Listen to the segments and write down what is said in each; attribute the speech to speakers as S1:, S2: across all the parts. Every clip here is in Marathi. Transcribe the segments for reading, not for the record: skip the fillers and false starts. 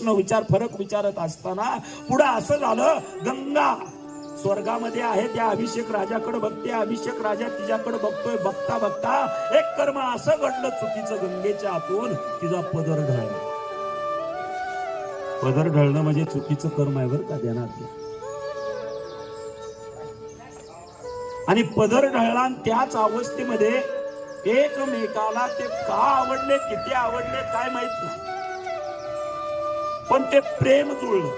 S1: प्रश्न फरक विचारत असताना पुढे असं झालं, गंगा स्वर्गामध्ये आहे त्या अभिषेक राजाकडे बघते, अभिषेक राजा तिच्याकडे बघतोय. बघता बघता एक कर्म असं घडलं चुकीचं, गंगेच्या आतून तिचा पदर ढळला. पदर ढळणं म्हणजे चुकीचं कर्म आहे बरं का, ध्यानात घ्या. आणि पदर ढळला आणि त्याच अवस्थेमध्ये एकमेकाला ते का आवडले, किती आवडले काय माहित नाही, पण ते प्रेम जुळलं.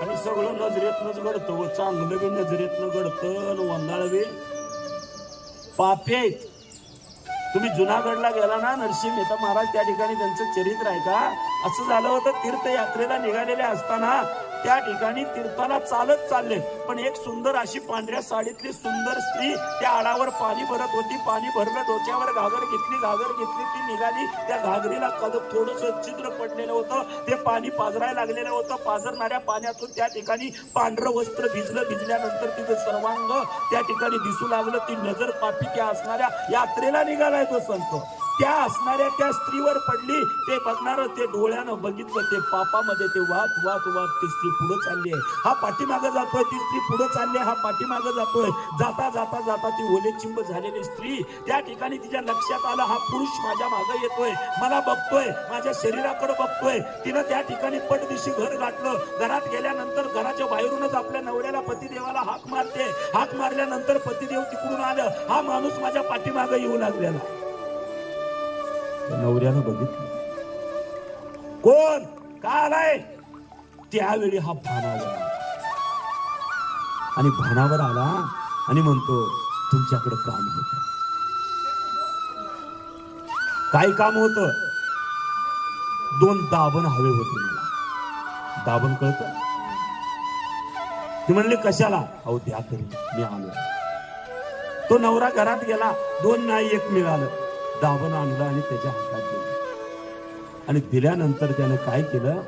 S1: आणि सगळं नजरेतनच घडतं, व चांगलं बी नजरेतनं घडतं, वंदाळ बी पापी आहेत. तुम्ही जुनागडला गेला ना, नरसिंह मेहता महाराज त्या ठिकाणी त्यांचं चरित्र आहे का, असं झालं होतं, तीर्थयात्रेला निघालेले असताना त्या ठिकाणी तीर्थाला चालत चालले, पण एक सुंदर अशी पांढऱ्या साडीतली सुंदर स्त्री त्या आडावर पाणी भरत होती. पाणी भरलं, डोक्यावर घागर घेतली, ती निघाली. त्या घागरीला थोडस छिद्र पडलेलं होतं, ते पाणी पाजरायला लागलेलं होतं. पाजरणाऱ्या पाण्यातून त्या ठिकाणी पांढरं वस्त्र भिजलं. भिजल्यानंतर तिचं सर्वांग त्या ठिकाणी दिसू लागलं. ती नजर पापी त्या असणाऱ्या यात्रेला निघालाय तो संत, त्या असणाऱ्या त्या स्त्रीवर पडली. ते बघणार ते डोळ्यानं बघितलं, ते पापामध्ये ते वाहत वाहत वाहत ती स्त्री पुढे चालली आहे. हा पाठीमागे जातोय, ती स्त्री पुढे चालली आहे, हा पाठीमागे जातोय. जाता जाता जाता ती ओलेचिंब झालेली स्त्री त्या ठिकाणी तिच्या लक्षात आलं, हा पुरुष माझ्या मागे येतोय, मला बघतोय, माझ्या शरीराकडे बघतोय. तिनं त्या ठिकाणी पटदिशी घर गाठलं. घरात गेल्यानंतर घराच्या बाहेरूनच आपल्या नवऱ्याला, पतिदेवाला हाक मारते. हाक मारल्यानंतर पतिदेव तिकडून आलं, हा माणूस माझ्या पाठीमागे येऊ लागलेला. नवऱ्यानं बघितलं, कोण का आलाय, त्यावेळी हा भानावर आला. आणि भानावर आला आणि म्हणतो, तुमच्याकडे काम होत. काय काम होत? 2 दाबण हवे होते मला. दाबण कळत? ते म्हणले कशाला? अहो द्या तरी, मी आलो. तो नवरा घरात गेला, 2 नाही 1 मिळालं. दाबण आणलं आणि त्याच्या हातात दिलं. आणि दिल्यानंतर त्यानं काय केलं,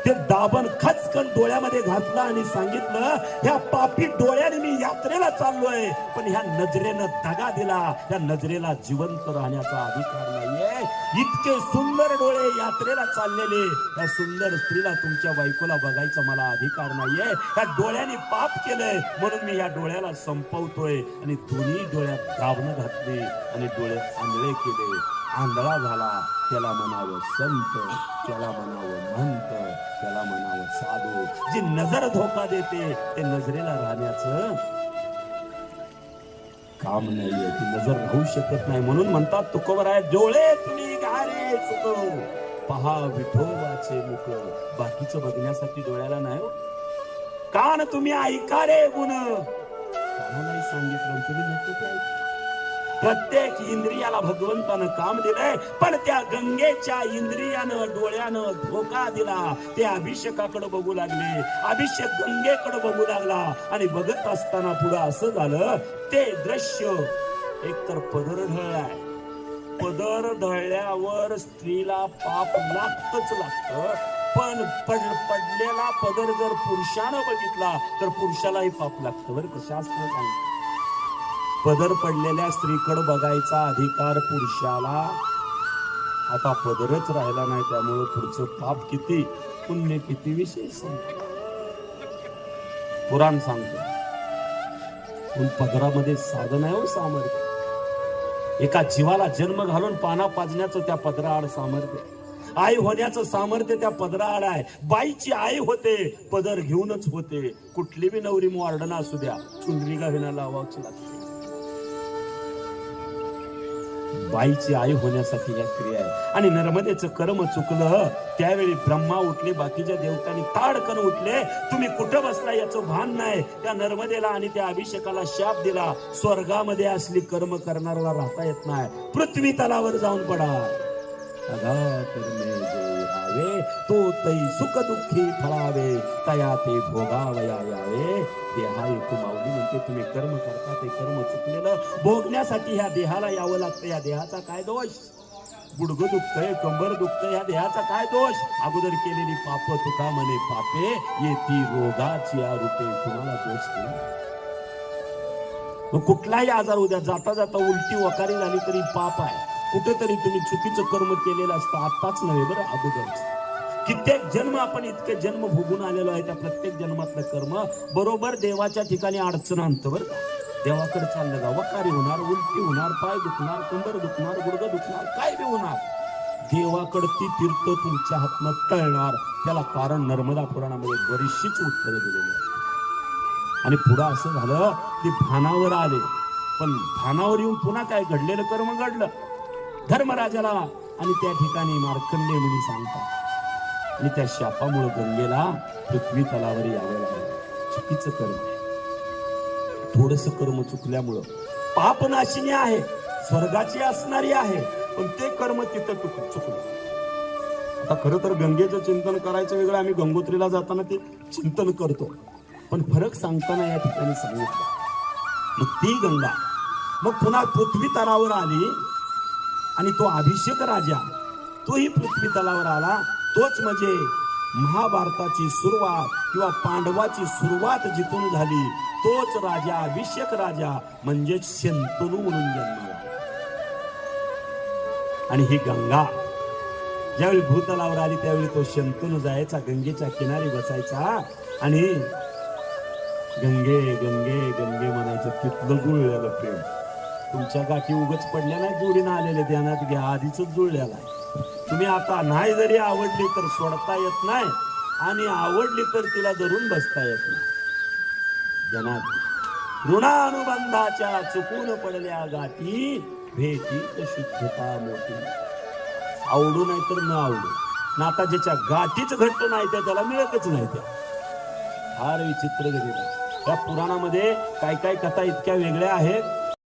S1: ते दाबण खचकन डोळ्यामध्ये घातलं आणि सांगितलं, ह्या पापी डोळ्याने मी यात्रेला चाललोय, पण ह्या नजरेनं दगा दिला, ह्या नजरेला जिवंत राहण्याचा अधिकार नाहीये. इतके सुंदर डोळे यात्रेला चाललेले, या सुंदर स्त्रीला, तुमच्या बायकोला बघायचा मला अधिकार नाहीये. ह्या डोळ्याने पाप केलंय, म्हणून मी या डोळ्याला संपवतोय. आणि दोन्ही डोळ्यात दाबणं घातली आणि डोळे आंधळे केले. आंधळा झाला, त्याला म्हणावं संत, त्याला म्हणावं महंत, त्याला म्हणावं साधू. जी नजर धोका देते, ते नजरेला राहण्याचं काम नाहीये, ती नजर राहू शकत नाही. म्हणून म्हणतात तुकोबराय, डोळे तुम्ही गारे चुक, पहा विठोबाचे मुख. बाकीचं बघण्यासाठी डोळ्याला नाही हो. कान तुम्ही ऐका रे गुण, कानालाही सांगितलं तुम्ही नको ते ऐका. प्रत्येक इंद्रियाला भगवंतानं काम दिलंय, पण त्या गंगेच्या इंद्रियानं, डोळ्यानं धोका दिला. ते अभिषेकाकडे बघू लागले, अभिषेक गंगेकडे बघू लागला. आणि बघत असताना पुढे असं झालं, ते दृश्य एकतर पदर ढळलाय. पदर ढळल्यावर स्त्रीला पाप लागतच लागतं, पण पडलेला पदर जर पुरुषानं बघितला तर पुरुषालाही पाप लागतं बरं का, शास्त्र सांगतं. पदर पडलेल्या स्त्रीकडे बघायचा अधिकार पुरुषाला. आता पदरच राहिला नाही, त्यामुळे पुढचं पाप किती, पुण्य किती विषय सांगतो पुराण सांगतो. पण पदरामध्ये साधन आहे हो, सामर्थ्य. एका जीवाला जन्म घालून पाना पाजण्याचं त्या पदराआड सामर्थ्य, आई होण्याचं सामर्थ्य त्या पदराआड आहे. बाईची आई होते, पदर घेऊनच होते. कुठली बी नवरी मॉर्डन असू द्या, चुंदरी का विना लावावच लागते. बाईची आई होण्यासाठी या क्रिया आहे. आणि नर्मदेचं कर्म चुकलं, त्यावेळी ब्रह्मा उठले, बाकीच्या देवतांनी ताडकन उठले. तुम्ही कुठं बसला याचं भान नाही. त्या नर्मदेला आणि त्या अभिषेकाला शाप दिला, स्वर्गामध्ये असली कर्म करणाऱ्याला राहता येत नाही, पृथ्वी तलावर जाऊन पडा. तो तै सुख दुःखी फळावे, तया ते भोगावया यावे. देहाय तू माऊली म्हणते, तुम्ही कर्म करता ते कर्म चुकलेलं भोगण्यासाठी ह्या देहाला यावं लागतं. या देहाचा काय दोष? गुडघं दुखतंय, कंबर दुखतंय, या देहाचा काय दोष? अगोदर केलेली पाप, तुका म्हणे पापे येती रोगाची आरूपे. कुणाला दोष केला? कुठलाही आजार उद्या जाता जाता उलटी वकारी झाली तरी पाप आहे. कुठेतरी तुम्ही चुकीचं कर्म केलेलं असतं, आत्ताच नव्हे बरं, अगोदर. कित्येक जन्म आपण इतके जन्म भोगून आलेलो आहे, त्या प्रत्येक जन्मातलं कर्म बरोबर देवाच्या ठिकाणी अडचण आणतं बरं का. देवाकडे चाललं का वकारी होणार, उलटी होणार, पाय दुखणार, कंबर दुखणार, गुडघं दुखणार, काय बी होणार, देवाकडे ती तीर्थ तुमच्या हातनं टळणार. त्याला कारण नर्मदा पुराणामध्ये बरीचशीच उत्तरं दिलेली आहेत. आणि पुढं असं झालं की भानावर आले, पण भानावर येऊन पुन्हा काय घडलेलं कर्म घडलं धर्मराजाला. आणि त्या ठिकाणी मार्कंडेय मुनी सांगतात, आणि त्या शापामुळे गंगेला पृथ्वी तलावर यावं लागलं. चुकीचं कर्म आहे. थोडस कर्म चुकल्यामुळं पापनाशिनी आहे, स्वर्गाची असणारी आहे, पण ते कर्म तिथं चुकलं. आता खरं तर गंगेचं चिंतन करायचं वेगळं, आम्ही गंगोत्रीला जाताना ते चिंतन करतो, पण फरक सांगताना या ठिकाणी सांगितलं. मग ती गंगा मग पुन्हा पृथ्वी तलावर आली, आणि तो अभिषेक राजा तोही पृथ्वी तलावर आला. तोच म्हणजे महाभारताची सुरुवात किंवा पांडवाची सुरुवात जिथून झाली, तोच राजा अभिषेक राजा म्हणजे शंतनू म्हणून जन्माला. आणि ही गंगा ज्यावेळी भूतलावर आली त्यावेळी तो शंतनू जायचा, गंगेच्या किनारी बसायचा आणि गंगे गंगे गंगे म्हणायचं. तिथलं जुळलेलं प्रेम तुमच्या गाठी उगच पडल्या नाही, जोडीनं आलेले ध्यानात घ्या, आधीच जुळलेला आहे. तुम्ही आता नाही जरी आवडली तर सोडता येत नाही, आणि आवडली तर तिला धरून बसता येत नाही. ध्यानात ऋणानुबंधाच्या चुकून पडल्या गाठी भेटी शुद्धता मोठी. आवडू नाही तर न आवडू, नाता ज्याच्या गाठीच घट्ट नाही त्याला मिळतच नाही. त्या फार विचित्र घडलेलं. या पुराणामध्ये काय काय कथा इतक्या वेगळ्या आहेत